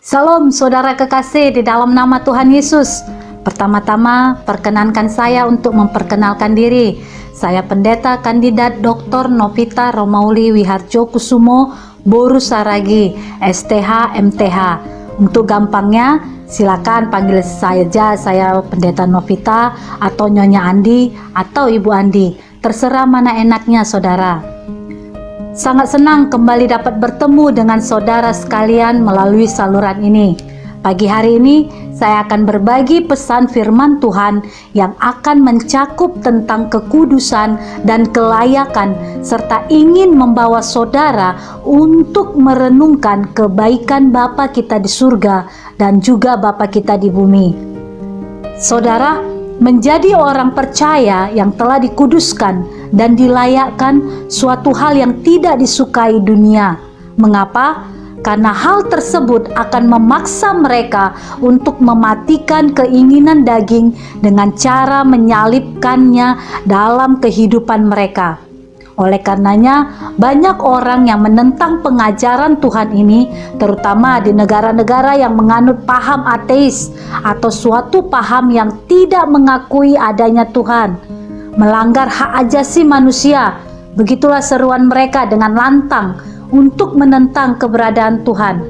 Salam saudara kekasih di dalam nama Tuhan Yesus. Pertama-tama perkenankan saya untuk memperkenalkan diri. Saya Pendeta Kandidat Dr. Novita Romauli Wiharjo Kusumo Boru Saragi, STH MTH. Untuk gampangnya silakan panggil saya Pendeta Novita atau Nyonya Andi atau Ibu Andi. Terserah mana enaknya saudara. Sangat senang kembali dapat bertemu dengan saudara sekalian melalui saluran ini. Pagi hari ini saya akan berbagi pesan firman Tuhan yang akan mencakup tentang kekudusan dan kelayakan serta ingin membawa saudara untuk merenungkan kebaikan Bapa kita di surga dan juga Bapa kita di bumi. Saudara, menjadi orang percaya yang telah dikuduskan dan dilayakkan suatu hal yang tidak disukai dunia. Mengapa? Karena hal tersebut akan memaksa mereka untuk mematikan keinginan daging dengan cara menyalibkannya dalam kehidupan mereka. Oleh karenanya, banyak orang yang menentang pengajaran Tuhan ini, terutama di negara-negara yang menganut paham ateis atau suatu paham yang tidak mengakui adanya Tuhan, melanggar hak ajasi manusia. Begitulah seruan mereka dengan lantang untuk menentang keberadaan Tuhan.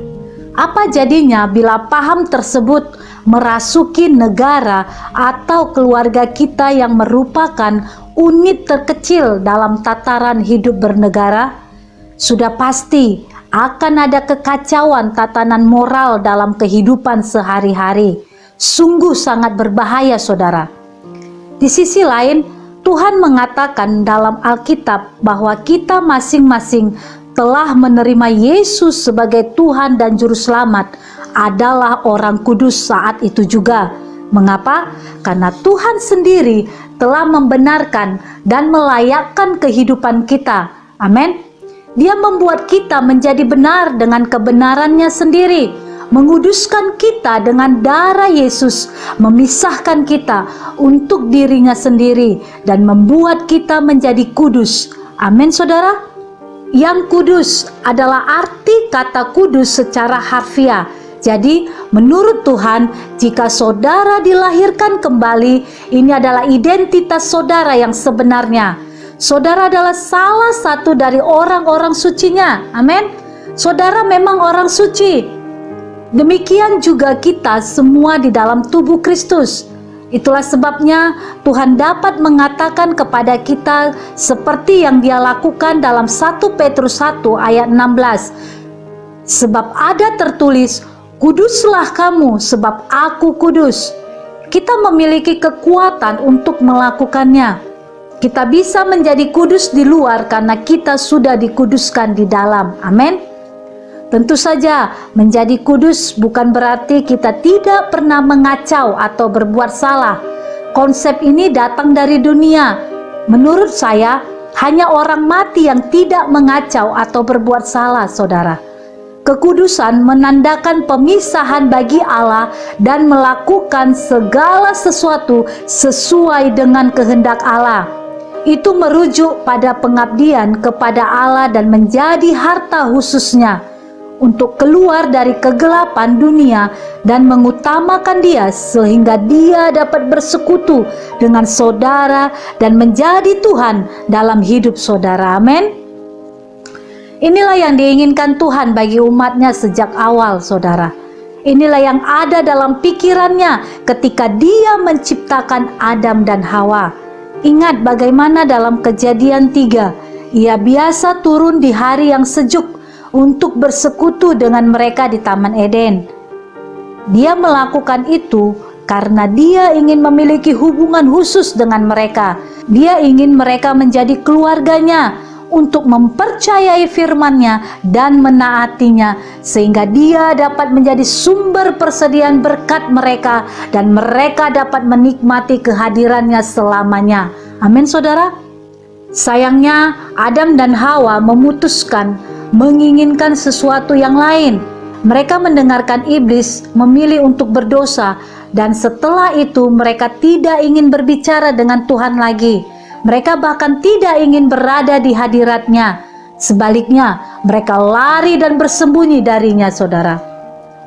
Apa jadinya bila paham tersebut merasuki negara atau keluarga kita yang merupakan unit terkecil dalam tataran hidup bernegara? Sudah pasti akan ada kekacauan tatanan moral dalam kehidupan sehari-hari. Sungguh sangat berbahaya saudara. Di sisi lain, Tuhan mengatakan dalam Alkitab bahwa kita masing-masing telah menerima Yesus sebagai Tuhan dan Juru Selamat adalah orang kudus saat itu juga. Mengapa? Karena Tuhan sendiri telah membenarkan dan melayakkan kehidupan kita. Amin. Dia membuat kita menjadi benar dengan kebenarannya sendiri, menguduskan kita dengan darah Yesus, memisahkan kita untuk dirinya sendiri dan membuat kita menjadi kudus. Amin saudara. Yang kudus adalah arti kata kudus secara harfiah. Jadi menurut Tuhan, jika saudara dilahirkan kembali, ini adalah identitas saudara yang sebenarnya. Saudara adalah salah satu dari orang-orang sucinya. Amin. Saudara memang orang suci. Demikian juga kita semua di dalam tubuh Kristus. Itulah sebabnya Tuhan dapat mengatakan kepada kita seperti yang Dia lakukan dalam 1 Petrus 1 ayat 16. Sebab ada tertulis, kuduslah kamu sebab aku kudus. Kita memiliki kekuatan untuk melakukannya. Kita bisa menjadi kudus di luar karena kita sudah dikuduskan di dalam. Amin. Tentu saja menjadi kudus bukan berarti kita tidak pernah mengacau atau berbuat salah. Konsep ini datang dari dunia. Menurut saya, hanya orang mati yang tidak mengacau atau berbuat salah, saudara. Kekudusan menandakan pemisahan bagi Allah dan melakukan segala sesuatu sesuai dengan kehendak Allah. Itu merujuk pada pengabdian kepada Allah dan menjadi harta khususnya untuk keluar dari kegelapan dunia dan mengutamakan Dia sehingga Dia dapat bersekutu dengan saudara dan menjadi Tuhan dalam hidup saudara. Amin. Inilah yang diinginkan Tuhan bagi umatnya sejak awal saudara. Inilah yang ada dalam pikirannya ketika Dia menciptakan Adam dan Hawa. Ingat bagaimana dalam Kejadian 3, Ia biasa turun di hari yang sejuk untuk bersekutu dengan mereka di Taman Eden. Dia melakukan itu karena Dia ingin memiliki hubungan khusus dengan mereka. Dia ingin mereka menjadi keluarganya untuk mempercayai firman-Nya dan menaatinya, sehingga Dia dapat menjadi sumber persediaan berkat mereka dan mereka dapat menikmati kehadirannya selamanya. Amin saudara. Sayangnya Adam dan Hawa memutuskan menginginkan sesuatu yang lain. Mereka mendengarkan iblis memilih untuk berdosa, dan setelah itu mereka tidak ingin berbicara dengan Tuhan lagi. Mereka bahkan tidak ingin berada di hadirat-Nya. Sebaliknya, mereka lari dan bersembunyi darinya, saudara.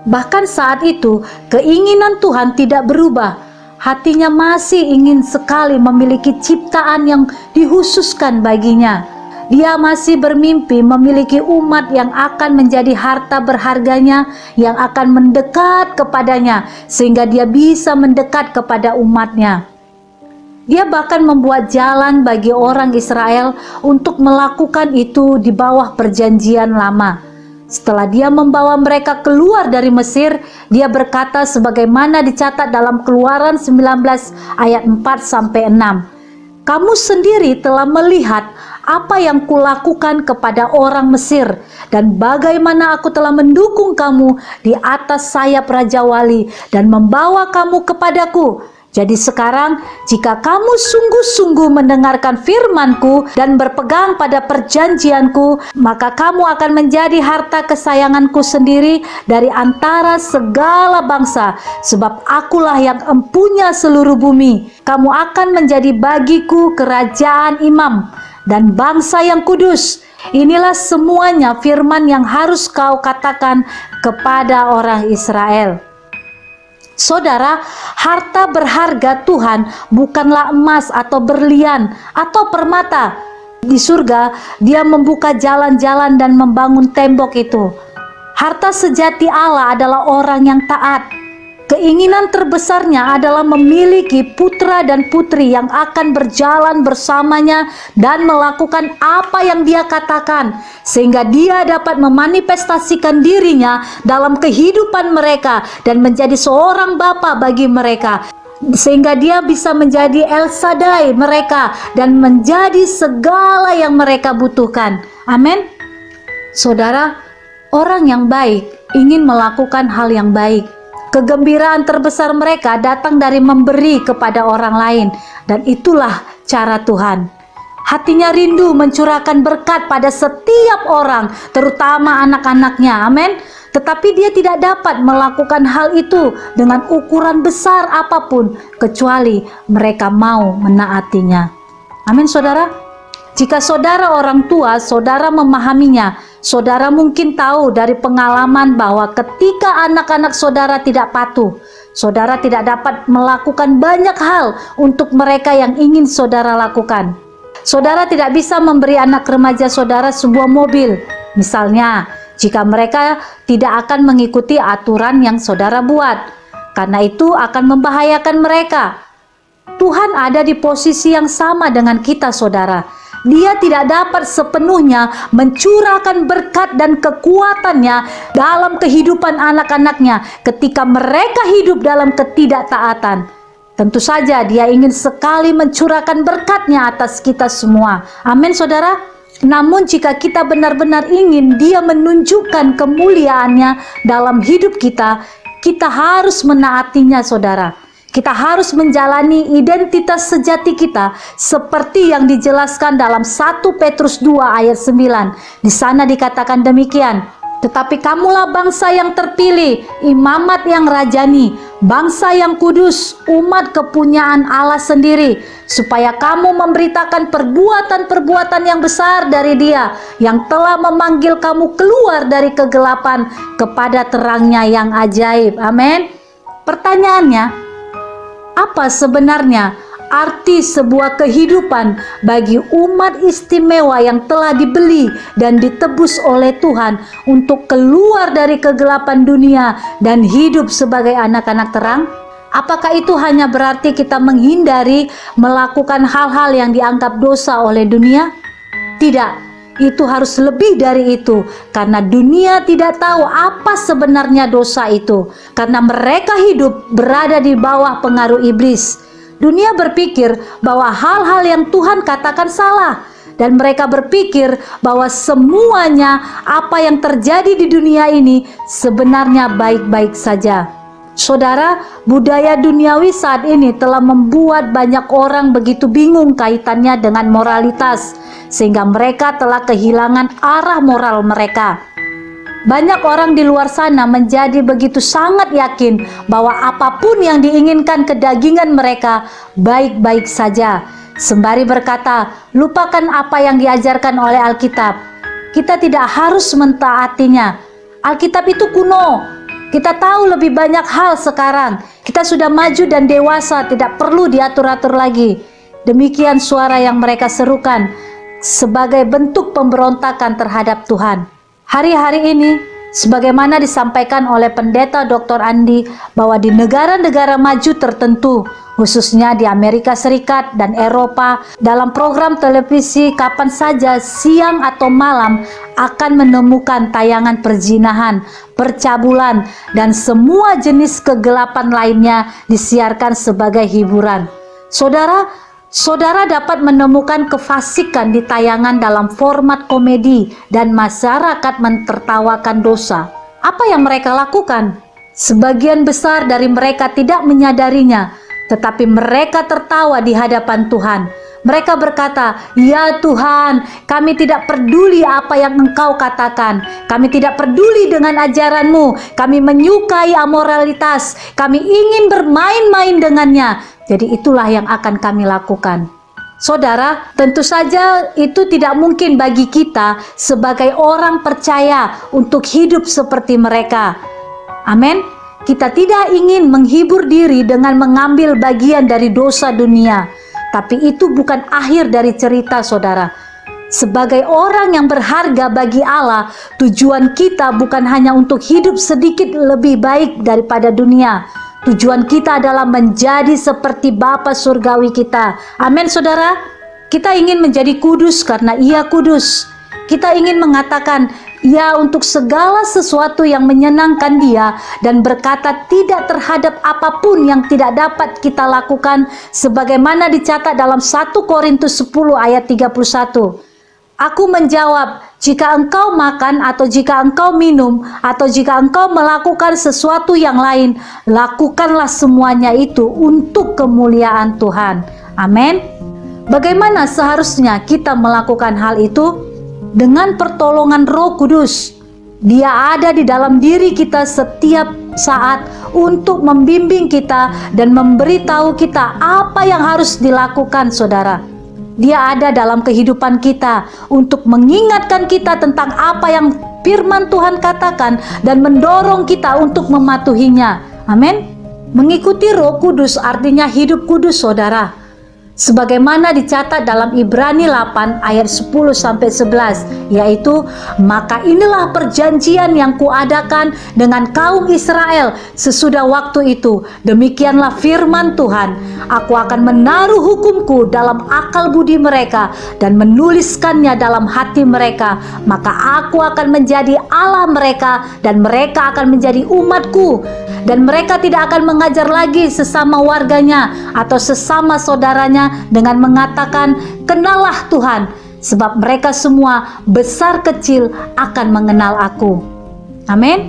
Bahkan saat itu, keinginan Tuhan tidak berubah. Hatinya masih ingin sekali memiliki ciptaan yang dihususkan baginya. Dia masih bermimpi memiliki umat yang akan menjadi harta berharganya, yang akan mendekat kepadanya, sehingga dia bisa mendekat kepada umatnya. Dia bahkan membuat jalan bagi orang Israel untuk melakukan itu di bawah perjanjian lama. Setelah dia membawa mereka keluar dari Mesir, dia berkata sebagaimana dicatat dalam Keluaran 19 ayat 4-6. Kamu sendiri telah melihat apa yang kulakukan kepada orang Mesir, dan bagaimana aku telah mendukung kamu di atas sayap Raja Wali dan membawa kamu kepadaku. Jadi sekarang, jika kamu sungguh-sungguh mendengarkan firman-Ku dan berpegang pada perjanjian-Ku, maka kamu akan menjadi harta kesayangan-Ku sendiri dari antara segala bangsa, sebab Akulah yang empunya seluruh bumi. Kamu akan menjadi bagiku kerajaan imam dan bangsa yang kudus. Inilah semuanya firman yang harus kau katakan kepada orang Israel. Saudara, harta berharga Tuhan bukanlah emas atau berlian atau permata. Di surga, Dia membuka jalan-jalan dan membangun tembok itu. Harta sejati Allah adalah orang yang taat. Keinginan terbesarnya adalah memiliki putra dan putri yang akan berjalan bersamanya dan melakukan apa yang Dia katakan, sehingga Dia dapat memanifestasikan dirinya dalam kehidupan mereka dan menjadi seorang bapa bagi mereka, sehingga Dia bisa menjadi El Shaddai mereka dan menjadi segala yang mereka butuhkan. Amin. Saudara, orang yang baik ingin melakukan hal yang baik. Kegembiraan terbesar mereka datang dari memberi kepada orang lain, dan itulah cara Tuhan. Hatinya rindu mencurahkan berkat pada setiap orang, terutama anak-anaknya. Amin. Tetapi dia tidak dapat melakukan hal itu dengan ukuran besar apapun, kecuali mereka mau menaatinya. Amin, saudara. Jika saudara orang tua, saudara memahaminya, saudara mungkin tahu dari pengalaman bahwa ketika anak-anak saudara tidak patuh, saudara tidak dapat melakukan banyak hal untuk mereka yang ingin saudara lakukan. Saudara tidak bisa memberi anak remaja saudara sebuah mobil, misalnya, jika mereka tidak akan mengikuti aturan yang saudara buat, karena itu akan membahayakan mereka. Tuhan ada di posisi yang sama dengan kita, saudara. Dia tidak dapat sepenuhnya mencurahkan berkat dan kekuatannya dalam kehidupan anak-anaknya ketika mereka hidup dalam ketidaktaatan. Tentu saja Dia ingin sekali mencurahkan berkat-Nya atas kita semua. Amin, saudara. Namun jika kita benar-benar ingin Dia menunjukkan kemuliaan-Nya dalam hidup kita, kita harus menaatinya, saudara. Kita harus menjalani identitas sejati kita seperti yang dijelaskan dalam 1 Petrus 2 ayat 9. Di sana dikatakan demikian, tetapi kamulah bangsa yang terpilih, imamat yang rajani, bangsa yang kudus, umat kepunyaan Allah sendiri, supaya kamu memberitakan perbuatan-perbuatan yang besar dari Dia yang telah memanggil kamu keluar dari kegelapan kepada terang-Nya yang ajaib. Amin. Pertanyaannya, apa sebenarnya arti sebuah kehidupan bagi umat istimewa yang telah dibeli dan ditebus oleh Tuhan untuk keluar dari kegelapan dunia dan hidup sebagai anak-anak terang? Apakah itu hanya berarti kita menghindari melakukan hal-hal yang dianggap dosa oleh dunia? Tidak. Itu harus lebih dari itu, karena dunia tidak tahu apa sebenarnya dosa itu, karena mereka hidup berada di bawah pengaruh iblis. Dunia berpikir bahwa hal-hal yang Tuhan katakan salah, dan mereka berpikir bahwa semuanya apa yang terjadi di dunia ini sebenarnya baik-baik saja. Saudara, budaya duniawi saat ini telah membuat banyak orang begitu bingung kaitannya dengan moralitas, sehingga mereka telah kehilangan arah moral mereka. Banyak orang di luar sana menjadi begitu sangat yakin bahwa apapun yang diinginkan kedagingan mereka baik-baik saja, sembari berkata, lupakan apa yang diajarkan oleh Alkitab. Kita tidak harus mentaatinya. Alkitab itu kuno. Kita tahu lebih banyak hal sekarang. Kita sudah maju dan dewasa, tidak perlu diatur-atur lagi. Demikian suara yang mereka serukan sebagai bentuk pemberontakan terhadap Tuhan. Hari-hari ini, sebagaimana disampaikan oleh Pendeta Dr. Andi, bahwa di negara-negara maju tertentu, khususnya di Amerika Serikat dan Eropa, dalam program televisi kapan saja siang atau malam akan menemukan tayangan perzinahan, percabulan, dan semua jenis kegelapan lainnya disiarkan sebagai hiburan. Saudara dapat menemukan kefasikan di tayangan dalam format komedi dan masyarakat mentertawakan dosa. Apa yang mereka lakukan? Sebagian besar dari mereka tidak menyadarinya, tetapi mereka tertawa di hadapan Tuhan. Mereka berkata, "Ya Tuhan, kami tidak peduli apa yang Engkau katakan. Kami tidak peduli dengan ajaran-Mu. Kami menyukai amoralitas. Kami ingin bermain-main dengannya." Jadi itulah yang akan kami lakukan. Saudara, tentu saja itu tidak mungkin bagi kita sebagai orang percaya untuk hidup seperti mereka. Amin. Kita tidak ingin menghibur diri dengan mengambil bagian dari dosa dunia. Tapi itu bukan akhir dari cerita, saudara. Sebagai orang yang berharga bagi Allah, tujuan kita bukan hanya untuk hidup sedikit lebih baik daripada dunia. Tujuan kita adalah menjadi seperti Bapa surgawi kita. Amin, saudara. Kita ingin menjadi kudus karena Ia kudus. Kita ingin mengatakan ya untuk segala sesuatu yang menyenangkan Dia dan berkata tidak terhadap apapun yang tidak dapat kita lakukan, sebagaimana dicatat dalam 1 Korintus 10 ayat 31. Aku menjawab, jika engkau makan atau jika engkau minum atau jika engkau melakukan sesuatu yang lain, lakukanlah semuanya itu untuk kemuliaan Tuhan. Amin. Bagaimana seharusnya kita melakukan hal itu? Dengan pertolongan Roh Kudus. Dia ada di dalam diri kita setiap saat untuk membimbing kita dan memberitahu kita apa yang harus dilakukan, saudara. Dia ada dalam kehidupan kita untuk mengingatkan kita tentang apa yang firman Tuhan katakan dan mendorong kita untuk mematuhinya. Amin. Mengikuti Roh Kudus artinya hidup kudus, saudara. Sebagaimana dicatat dalam Ibrani 8 ayat 10-11, yaitu, "Maka inilah perjanjian yang kuadakan dengan kaum Israel sesudah waktu itu. Demikianlah firman Tuhan, aku akan menaruh hukumku dalam akal budi mereka dan menuliskannya dalam hati mereka. Maka aku akan menjadi Allah mereka dan mereka akan menjadi umatku. Dan mereka tidak akan mengajar lagi sesama warganya atau sesama saudaranya dengan mengatakan, 'Kenallah Tuhan,' sebab mereka semua besar kecil akan mengenal aku." Amin.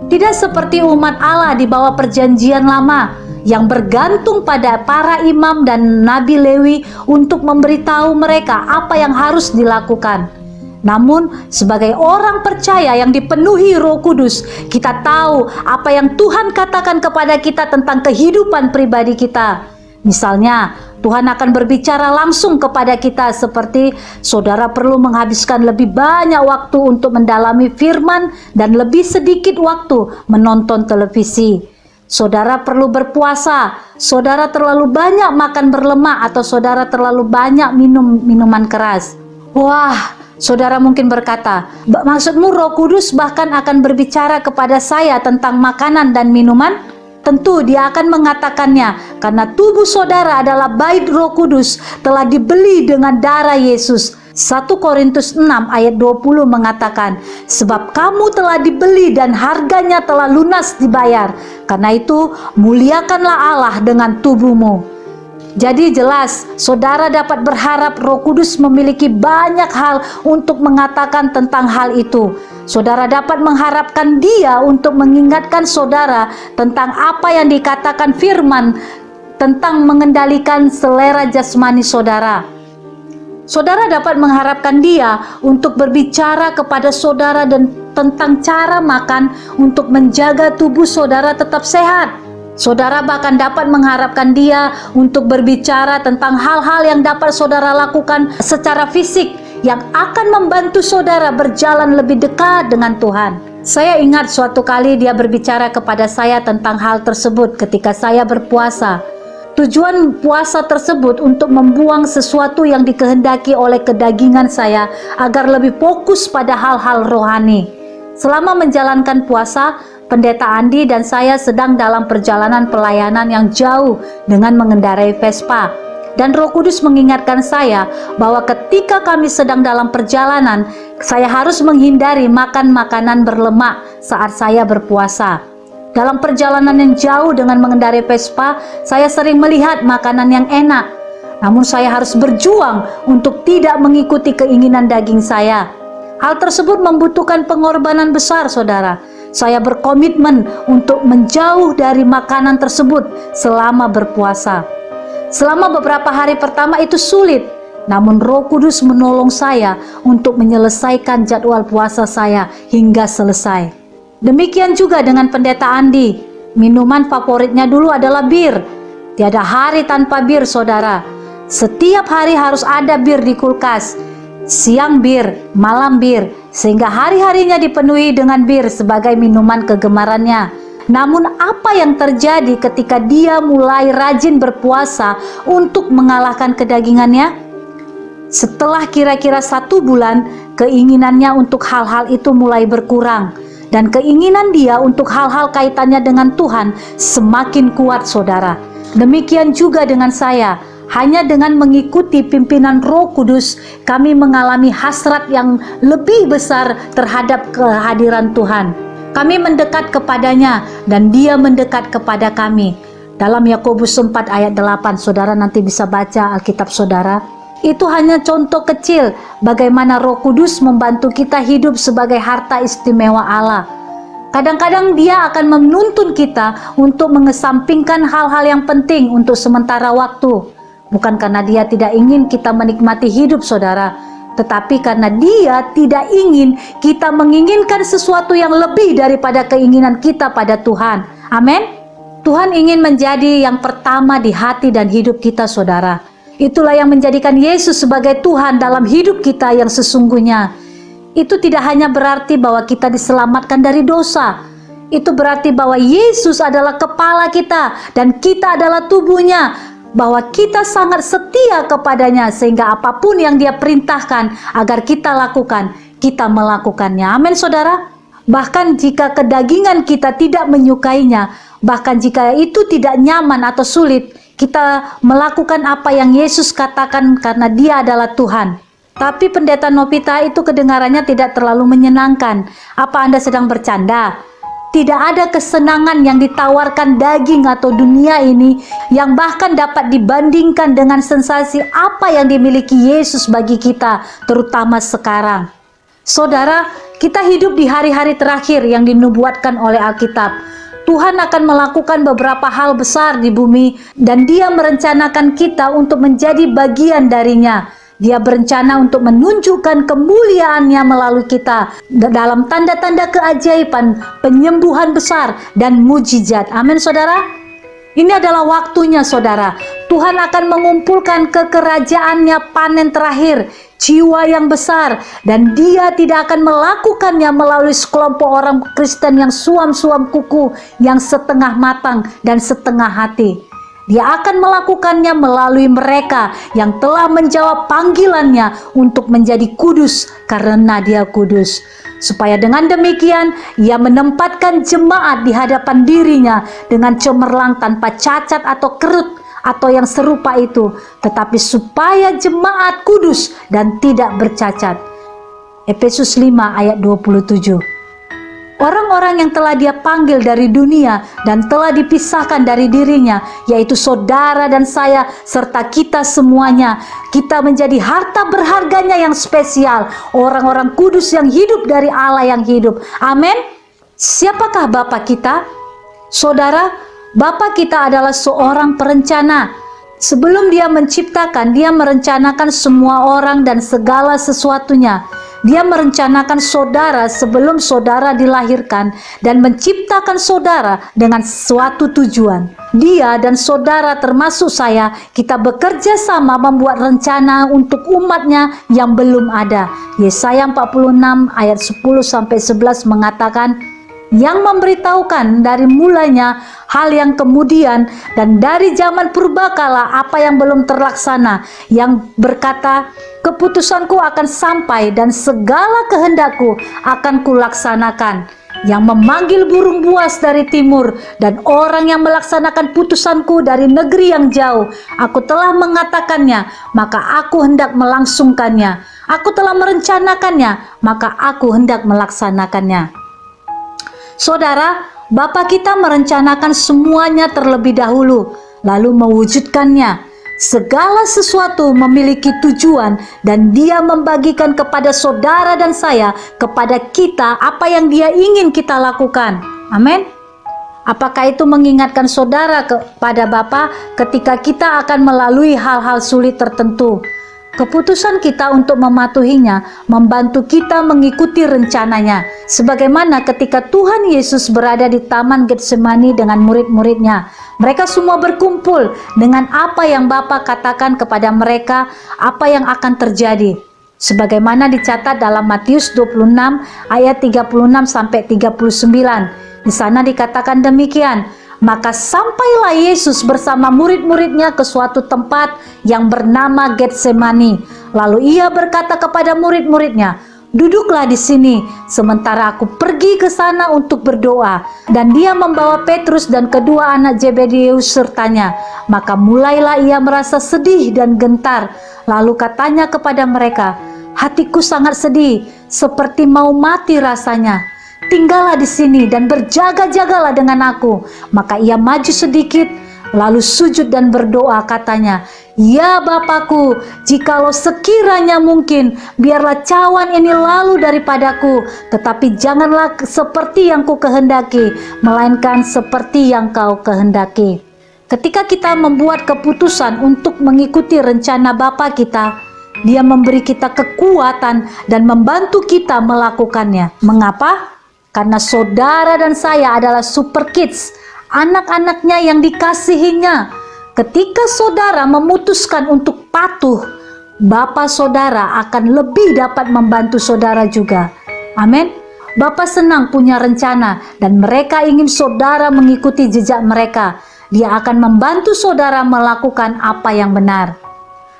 Tidak seperti umat Allah di bawah perjanjian lama yang bergantung pada para imam dan nabi Lewi untuk memberitahu mereka apa yang harus dilakukan. Namun, sebagai orang percaya yang dipenuhi Roh Kudus, kita tahu apa yang Tuhan katakan kepada kita tentang kehidupan pribadi kita. Misalnya, Tuhan akan berbicara langsung kepada kita seperti saudara perlu menghabiskan lebih banyak waktu untuk mendalami firman dan lebih sedikit waktu menonton televisi. Saudara perlu berpuasa, saudara terlalu banyak makan berlemak atau saudara terlalu banyak minum minuman keras. Wah, saudara mungkin berkata, maksudmu Roh Kudus bahkan akan berbicara kepada saya tentang makanan dan minuman? Tentu dia akan mengatakannya, karena tubuh saudara adalah bait Roh Kudus, telah dibeli dengan darah Yesus. 1 Korintus 6 ayat 20 mengatakan, "Sebab kamu telah dibeli dan harganya telah lunas dibayar. Karena itu muliakanlah Allah dengan tubuhmu." Jadi jelas, saudara dapat berharap Roh Kudus memiliki banyak hal untuk mengatakan tentang hal itu. Saudara dapat mengharapkan Dia untuk mengingatkan saudara tentang apa yang dikatakan firman tentang mengendalikan selera jasmani saudara. Saudara dapat mengharapkan Dia untuk berbicara kepada saudara dan tentang cara makan untuk menjaga tubuh saudara tetap sehat. Saudara bahkan dapat mengharapkan Dia untuk berbicara tentang hal-hal yang dapat saudara lakukan secara fisik yang akan membantu saudara berjalan lebih dekat dengan Tuhan. Saya ingat suatu kali dia berbicara kepada saya tentang hal tersebut ketika saya berpuasa. Tujuan puasa tersebut untuk membuang sesuatu yang dikehendaki oleh kedagingan saya agar lebih fokus pada hal-hal rohani. Selama menjalankan puasa, Pendeta Andi dan saya sedang dalam perjalanan pelayanan yang jauh dengan mengendarai Vespa. Dan Roh Kudus mengingatkan saya bahwa ketika kami sedang dalam perjalanan, saya harus menghindari makan makanan berlemak saat saya berpuasa. Dalam perjalanan yang jauh dengan mengendarai Vespa, saya sering melihat makanan yang enak. Namun saya harus berjuang untuk tidak mengikuti keinginan daging saya. Hal tersebut membutuhkan pengorbanan besar, saudara. Saya berkomitmen untuk menjauh dari makanan tersebut selama berpuasa. Selama beberapa hari pertama itu sulit, namun Roh Kudus menolong saya untuk menyelesaikan jadwal puasa saya hingga selesai. Demikian juga dengan Pendeta Andi. Minuman favoritnya dulu adalah bir. Tiada hari tanpa bir, saudara. Setiap hari harus ada bir di kulkas. Siang bir, malam bir, sehingga hari-harinya dipenuhi dengan bir sebagai minuman kegemarannya. Namun apa yang terjadi ketika dia mulai rajin berpuasa untuk mengalahkan kedagingannya? Setelah kira-kira 1 bulan, keinginannya untuk hal-hal itu mulai berkurang. Dan keinginan dia untuk hal-hal kaitannya dengan Tuhan semakin kuat, saudara. Demikian juga dengan saya. Hanya dengan mengikuti pimpinan Roh Kudus, kami mengalami hasrat yang lebih besar terhadap kehadiran Tuhan. Kami mendekat kepadanya dan dia mendekat kepada kami. Dalam Yakobus 4 ayat 8, saudara nanti bisa baca Alkitab saudara. Itu hanya contoh kecil bagaimana Roh Kudus membantu kita hidup sebagai harta istimewa Allah. Kadang-kadang dia akan menuntun kita untuk mengesampingkan hal-hal yang penting untuk sementara waktu. Bukan karena dia tidak ingin kita menikmati hidup, saudara, tetapi karena dia tidak ingin kita menginginkan sesuatu yang lebih daripada keinginan kita pada Tuhan. Amin. Tuhan ingin menjadi yang pertama di hati dan hidup kita, saudara. Itulah yang menjadikan Yesus sebagai Tuhan dalam hidup kita yang sesungguhnya. Itu tidak hanya berarti bahwa kita diselamatkan dari dosa. Itu berarti bahwa Yesus adalah kepala kita dan kita adalah tubuhnya. Bahwa kita sangat setia kepadanya sehingga apapun yang dia perintahkan agar kita lakukan, kita melakukannya. Amin, saudara. Bahkan jika kedagingan kita tidak menyukainya, bahkan jika itu tidak nyaman atau sulit, kita melakukan apa yang Yesus katakan karena dia adalah Tuhan. Tapi Pendeta Novita, itu kedengarannya tidak terlalu menyenangkan. Apa Anda sedang bercanda? Tidak ada kesenangan yang ditawarkan daging atau dunia ini yang bahkan dapat dibandingkan dengan sensasi apa yang dimiliki Yesus bagi kita, terutama sekarang. Saudara, kita hidup di hari-hari terakhir yang dinubuatkan oleh Alkitab. Tuhan akan melakukan beberapa hal besar di bumi dan Dia merencanakan kita untuk menjadi bagian darinya. Dia berencana untuk menunjukkan kemuliaannya melalui kita dalam tanda-tanda keajaiban, penyembuhan besar, dan mujizat. Amin, saudara. Ini adalah waktunya, saudara. Tuhan akan mengumpulkan ke kerajaannya panen terakhir, jiwa yang besar, dan dia tidak akan melakukannya melalui sekelompok orang Kristen yang suam-suam kuku, yang setengah matang dan setengah hati. Dia akan melakukannya melalui mereka yang telah menjawab panggilannya untuk menjadi kudus karena dia kudus. Supaya dengan demikian ia menempatkan jemaat di hadapan dirinya dengan cemerlang tanpa cacat atau kerut atau yang serupa itu, tetapi supaya jemaat kudus dan tidak bercacat. Efesus 5 ayat 27. Orang-orang yang telah dia panggil dari dunia dan telah dipisahkan dari dirinya, yaitu saudara dan saya serta kita semuanya, kita menjadi harta berharganya yang spesial, orang-orang kudus yang hidup dari Allah yang hidup. Amin. Siapakah Bapa kita? Saudara, Bapa kita adalah seorang perencana. Sebelum dia menciptakan, dia merencanakan semua orang dan segala sesuatunya. Dia merencanakan saudara sebelum saudara dilahirkan dan menciptakan saudara dengan suatu tujuan. Dia dan saudara termasuk saya, kita bekerja sama membuat rencana untuk umatnya yang belum ada. Yesaya 46 ayat 10-11 mengatakan, yang memberitahukan dari mulanya hal yang kemudian dan dari zaman purbakala apa yang belum terlaksana, yang berkata, keputusanku akan sampai dan segala kehendakku akan kulaksanakan, yang memanggil burung buas dari timur dan orang yang melaksanakan putusanku dari negeri yang jauh. Aku telah mengatakannya, maka aku hendak melangsungkannya. Aku telah merencanakannya, maka aku hendak melaksanakannya. Saudara, Bapa kita merencanakan semuanya terlebih dahulu, lalu mewujudkannya. Segala sesuatu memiliki tujuan dan Dia membagikan kepada saudara dan saya, kepada kita apa yang Dia ingin kita lakukan. Amin. Apakah itu mengingatkan saudara kepada Bapa ketika kita akan melalui hal-hal sulit tertentu? Keputusan kita untuk mematuhinya membantu kita mengikuti rencananya. Sebagaimana ketika Tuhan Yesus berada di Taman Getsemani dengan murid-muridnya. Mereka semua berkumpul dengan apa yang Bapa katakan kepada mereka, apa yang akan terjadi. Sebagaimana dicatat dalam Matius 26 ayat 36-39. Di sana dikatakan demikian. Maka sampailah Yesus bersama murid-muridnya ke suatu tempat yang bernama Getsemani. Lalu ia berkata kepada murid-muridnya, duduklah di sini, sementara aku pergi ke sana untuk berdoa. Dan dia membawa Petrus dan kedua anak Zebedeus sertanya. Maka mulailah ia merasa sedih dan gentar. Lalu katanya kepada mereka, hatiku sangat sedih, seperti mau mati rasanya. Tinggallah di sini dan berjaga-jagalah dengan aku. Maka ia maju sedikit, lalu sujud dan berdoa katanya, ya Bapakku, jikalau sekiranya mungkin, biarlah cawan ini lalu daripadaku, tetapi janganlah seperti yang ku kehendaki, melainkan seperti yang kau kehendaki. Ketika kita membuat keputusan untuk mengikuti rencana Bapa kita, Dia memberi kita kekuatan dan membantu kita melakukannya. Mengapa? Karena saudara dan saya adalah super kids, anak-anaknya yang dikasihinya. Ketika saudara memutuskan untuk patuh, Bapa saudara akan lebih dapat membantu saudara juga. Amin. Bapa senang punya rencana dan mereka ingin saudara mengikuti jejak mereka. Dia akan membantu saudara melakukan apa yang benar.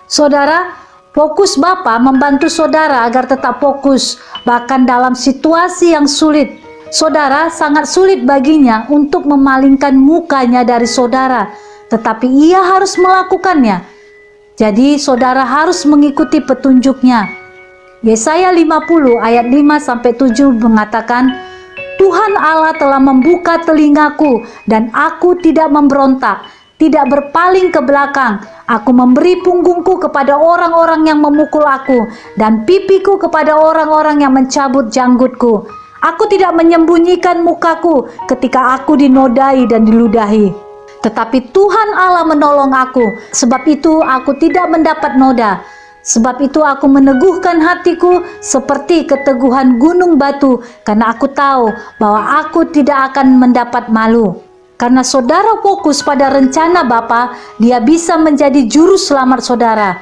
Saudara, fokus Bapa membantu saudara agar tetap fokus, bahkan dalam situasi yang sulit. Saudara, sangat sulit baginya untuk memalingkan mukanya dari saudara, tetapi ia harus melakukannya. Jadi saudara harus mengikuti petunjuknya. Yesaya 50 ayat 5-7 mengatakan, Tuhan Allah telah membuka telingaku dan aku tidak memberontak, tidak berpaling ke belakang. Aku memberi punggungku kepada orang-orang yang memukul aku dan pipiku kepada orang-orang yang mencabut janggutku. Aku tidak menyembunyikan mukaku ketika aku dinodai dan diludahi. Tetapi Tuhan Allah menolong aku, sebab itu aku tidak mendapat noda. Sebab itu aku meneguhkan hatiku seperti keteguhan gunung batu, karena aku tahu bahwa aku tidak akan mendapat malu. Karena saudara fokus pada rencana Bapa, Dia bisa menjadi juru selamat saudara.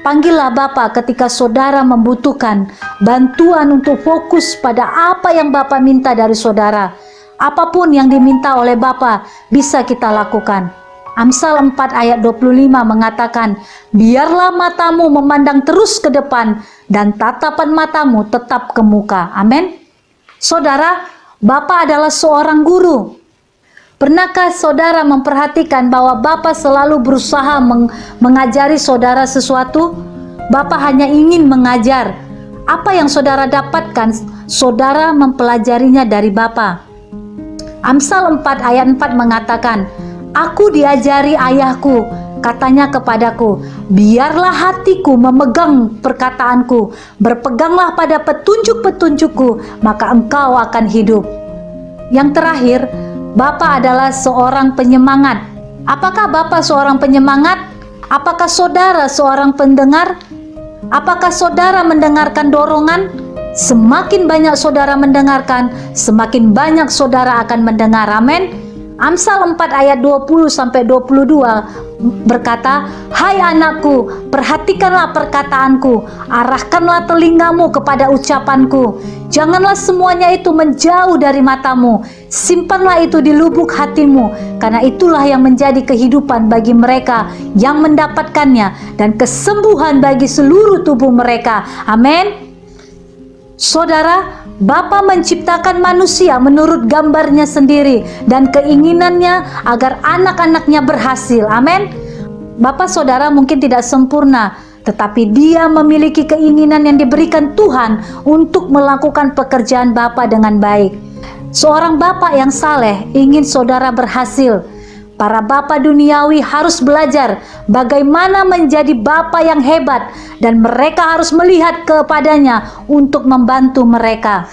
Panggillah Bapa ketika saudara membutuhkan bantuan untuk fokus pada apa yang Bapa minta dari saudara. Apapun yang diminta oleh Bapa bisa kita lakukan. Amsal 4 ayat 25 mengatakan, biarlah matamu memandang terus ke depan dan tatapan matamu tetap ke muka. Amin. Saudara, Bapa adalah seorang guru. Pernahkah saudara memperhatikan bahwa Bapa selalu berusaha mengajari saudara sesuatu? Bapa hanya ingin mengajar. Apa yang saudara dapatkan, saudara mempelajarinya dari Bapa. Amsal 4 ayat 4 mengatakan, aku diajari ayahku, katanya kepadaku, biarlah hatiku memegang perkataanku, berpeganglah pada petunjuk-petunjukku, maka engkau akan hidup. Yang terakhir, Bapa adalah seorang penyemangat. Apakah Bapa seorang penyemangat? Apakah saudara seorang pendengar? Apakah saudara mendengarkan dorongan? Semakin banyak saudara mendengarkan, semakin banyak saudara akan mendengar. Amin. Amsal 4 ayat 20-22 berkata, "Hai anakku, perhatikanlah perkataanku, arahkanlah telingamu kepada ucapanku. Janganlah semuanya itu menjauh dari matamu, simpanlah itu di lubuk hatimu, karena itulah yang menjadi kehidupan bagi mereka yang mendapatkannya dan kesembuhan bagi seluruh tubuh mereka." Amin. Saudara, Bapa menciptakan manusia menurut gambarnya sendiri dan keinginannya agar anak-anaknya berhasil. Amin. Bapa saudara mungkin tidak sempurna, tetapi dia memiliki keinginan yang diberikan Tuhan untuk melakukan pekerjaan Bapa dengan baik. Seorang Bapa yang saleh ingin saudara berhasil. Para bapa duniawi harus belajar bagaimana menjadi bapa yang hebat, dan mereka harus melihat kepadanya untuk membantu mereka.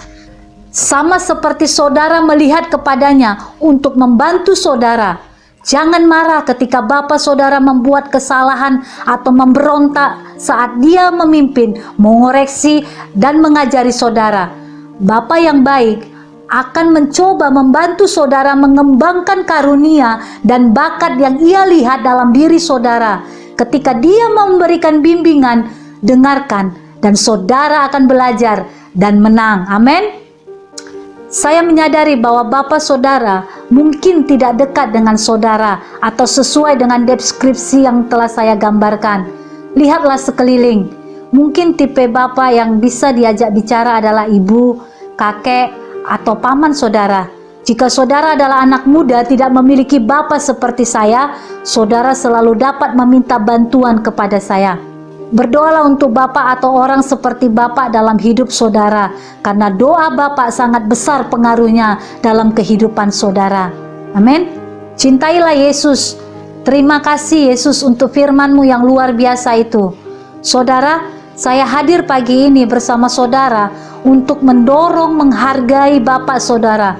Sama seperti saudara melihat kepadanya untuk membantu saudara. Jangan marah ketika bapa saudara membuat kesalahan atau memberontak saat dia memimpin, mengoreksi, dan mengajari saudara. Bapa yang baik akan mencoba membantu saudara mengembangkan karunia dan bakat yang ia lihat dalam diri saudara. Ketika dia memberikan bimbingan, dengarkan, dan saudara akan belajar dan menang. Amin. Saya menyadari bahwa Bapak saudara mungkin tidak dekat dengan saudara atau sesuai dengan deskripsi yang telah saya gambarkan. Lihatlah sekeliling. Mungkin tipe Bapak yang bisa diajak bicara adalah ibu, kakek, atau paman saudara. Jika saudara adalah anak muda tidak memiliki bapa seperti saya, saudara selalu dapat meminta bantuan kepada saya. Berdoalah untuk bapak atau orang seperti bapak dalam hidup saudara, karena doa bapak sangat besar pengaruhnya dalam kehidupan saudara. Amin. Cintailah Yesus. Terima kasih Yesus untuk firman-Mu yang luar biasa itu. Saudara, saya hadir pagi ini bersama saudara untuk mendorong menghargai bapak saudara.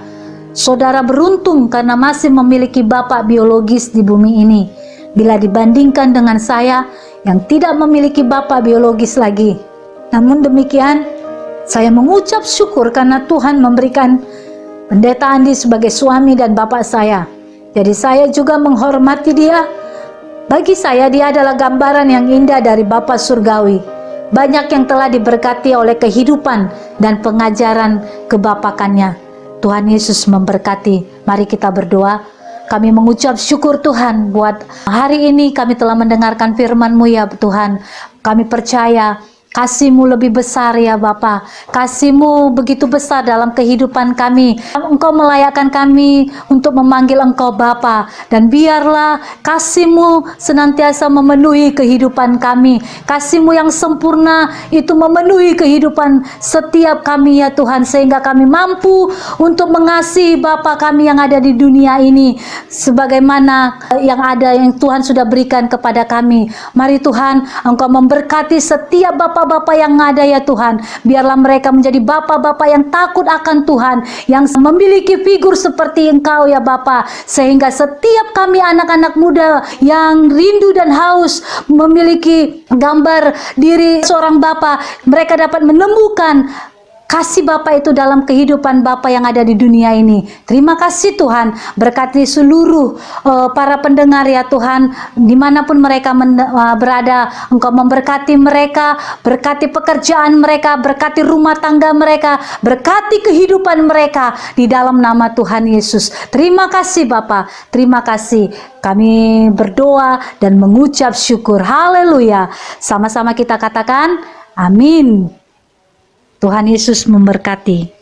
Saudara beruntung karena masih memiliki bapak biologis di bumi ini, bila dibandingkan dengan saya yang tidak memiliki bapak biologis lagi. Namun demikian, saya mengucap syukur karena Tuhan memberikan Pendeta Andi sebagai suami dan bapak saya. Jadi saya juga menghormati dia. Bagi saya dia adalah gambaran yang indah dari Bapa surgawi. Banyak yang telah diberkati oleh kehidupan dan pengajaran kebapakannya. Tuhan Yesus memberkati. Mari kita berdoa. Kami mengucap syukur Tuhan buat hari ini kami telah mendengarkan firman-Mu ya Tuhan. Kami percaya kasih-Mu lebih besar ya Bapa. Kasih-Mu begitu besar dalam kehidupan kami. Engkau melayakkan kami untuk memanggil Engkau Bapa. Dan biarlah kasih-Mu senantiasa memenuhi kehidupan kami. Kasih-Mu yang sempurna itu memenuhi kehidupan setiap kami ya Tuhan. Sehingga kami mampu untuk mengasihi Bapa kami yang ada di dunia ini. Sebagaimana yang ada yang Tuhan sudah berikan kepada kami. Mari Tuhan Engkau memberkati setiap Bapa bapak-bapak yang ada ya Tuhan. Biarlah mereka menjadi bapak-bapak yang takut akan Tuhan, yang memiliki figur seperti Engkau ya Bapa, sehingga setiap kami anak-anak muda yang rindu dan haus memiliki gambar diri seorang Bapa, mereka dapat menemukan kasih Bapa itu dalam kehidupan Bapa yang ada di dunia ini. Terima kasih Tuhan. Berkati seluruh para pendengar ya Tuhan, dimanapun mereka berada. Engkau memberkati mereka, berkati pekerjaan mereka, berkati rumah tangga mereka, berkati kehidupan mereka di dalam nama Tuhan Yesus. Terima kasih Bapa. Terima kasih. Kami berdoa dan mengucap syukur. Haleluya. Sama-sama kita katakan amin. Tuhan Yesus memberkati.